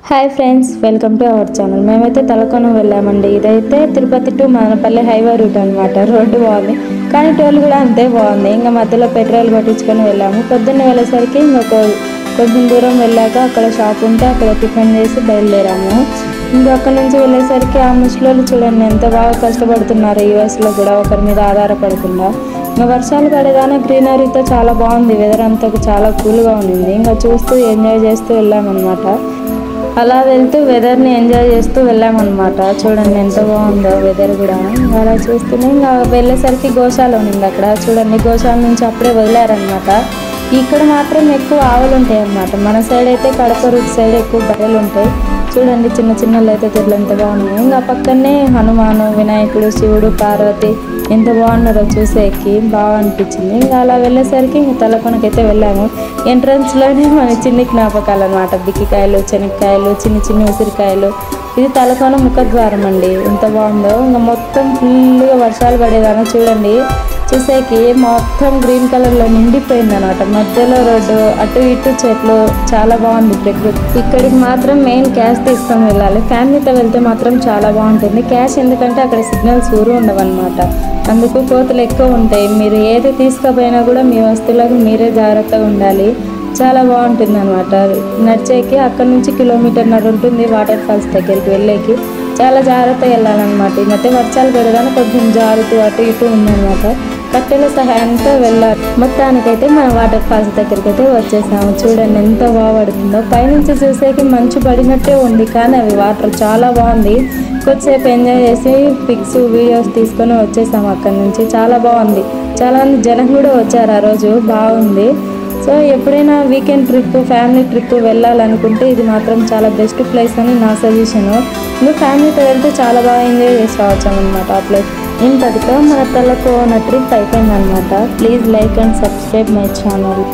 Hi friends, welcome to our channel. మేమైతే తలకోన వెళ్ళామండి. ఇదైతే Tirupati to Manapalli highway route అనమాట. రోడ్డు బాగుంది, కానీ టోల్ కూడా అంతే బాగుంది. ఇంకా మధ్యలో పెట్రోల్ కొట్టించుకొని వెళ్ళాము. పొద్దున్నే వెళ్ళేసరికి కొంచెం దూరం వెళ్ళాక అక్కడ షాప్ ఉంటే అక్కడ టిఫిన్ చేసి బయలుదేరాము. ఇంకా అక్కడ నుంచి వెళ్ళేసరికి ఆ ముసలోళ్ళు చూడండి ఎంత బాగా కష్టపడుతున్నారు. యూఎస్లో కూడా ఒకరి మీద ఆధారపడకుండా. ఇంకా వర్షాలు పడగానే గ్రీనరీతో చాలా బాగుంది. వెదర్ అంతా చాలా కూల్గా ఉండింది. ఇంకా చూస్తూ ఎంజాయ్ చేస్తూ వెళ్ళామన్నమాట. అలా వెళ్తూ వెదర్ని ఎంజాయ్ చేస్తూ వెళ్ళామన్నమాట. చూడండి ఎంత బాగుందో వెదర్ కూడా. అలా చూస్తూనే ఇంకా వెళ్ళేసరికి గోశాల ఉంది అక్కడ. చూడండి గోశాల నుంచి అప్పుడే వదిలారనమాట. ఇక్కడ మాత్రం ఎక్కువ ఆవులు ఉంటాయి అన్నమాట. మన సైడ్ అయితే కడప రూట్ సైడ్ ఎక్కువ బర్రెలు ఉంటాయి. చూడండి చిన్న చిన్నలు అయితే తెడ్లు ఎంత బాగున్నాయి. ఇంకా పక్కనే హనుమాను, వినాయకుడు, శివుడు, పార్వతి ఎంత బాగున్నారో చూసేకి బాగా అనిపించింది. ఇంకా అలా వెళ్ళేసరికి ఇంకా తలకొనకైతే వెళ్ళాము. ఎంట్రన్స్లోనే మన చిన్ని జ్ఞాపకాలు అనమాట. బిక్కికాయలు, శనక్కాయలు, చిన్ని ఉసిరికాయలు. ఇది తలకోన ముఖద్వారం అండి. ఎంత బాగుందో. ఇంకా మొత్తం ఫుల్గా వర్షాలు పడేదాన్ని చూడండి. చూసేకి మొత్తం గ్రీన్ కలర్లో నిండిపోయింది అనమాట. మధ్యలో రోడ్డు, అటు ఇటు చెట్లు, చాలా బాగుంది ప్రకృతి. ఇక్కడికి మాత్రం మెయిన్ క్యాష్ తీసుకొని వెళ్ళాలి. ఫ్యామిలీతో వెళ్తే మాత్రం చాలా బాగుంటుంది. క్యాష్ ఎందుకంటే అక్కడ సిగ్నల్స్ ఊరు ఉండవన్నమాట. అందుకు కోతలు ఎక్కువ ఉంటాయి. మీరు ఏది తీసుకుపోయినా కూడా మీ వస్తువులకు మీరే జాగ్రత్తగా ఉండాలి. చాలా బాగుంటుంది అనమాట. నడిచేకి అక్కడ నుంచి 1.5 కిలోమీటర్ ఉంటుంది వాటర్ ఫాల్స్ దగ్గరికి వెళ్ళేకి. చాలా జాగ్రత్తగా వెళ్ళాలన్నమాట. ఈ మధ్య వర్షాలు పడగానే కొంచెం జారుతూ అటు ఇటు ఉందన్నమాట. కట్టెల సహాయంతో వెళ్ళాలి. మొత్తానికైతే మన వాటర్ ఫాల్స్ దగ్గరికి అయితే వచ్చేసాము. చూడండి ఎంత బాగా పడుతుందో. పైనుంచి చూసేకి మంచు పడినట్టే ఉంది, కానీ అవి వాటర్ చాలా బాగుంది. కొద్దిసేపు ఎంజాయ్ చేసి పిక్స్, వీడియోస్ తీసుకొని వచ్చేసాము అక్కడి నుంచి. చాలా బాగుంది. చాలామంది జనం కూడా వచ్చారు ఆ రోజు. బాగుంది. సో ఎప్పుడైనా వీకెండ్ ట్రిప్, ఫ్యామిలీ ట్రిప్ వెళ్ళాలనుకుంటే ఇది మాత్రం చాలా బెస్ట్ ప్లేస్ అని నా సజెషను. ఇంకా ఫ్యామిలీతో వెళ్తే చాలా బాగా ఎంజాయ్ చేసి రావచ్చాం అనమాట ఆ ప్లేస్. ఇంతటితో మన తలకోన ట్రిప్ అయిపోయిందనమాట. Please like and subscribe my channel.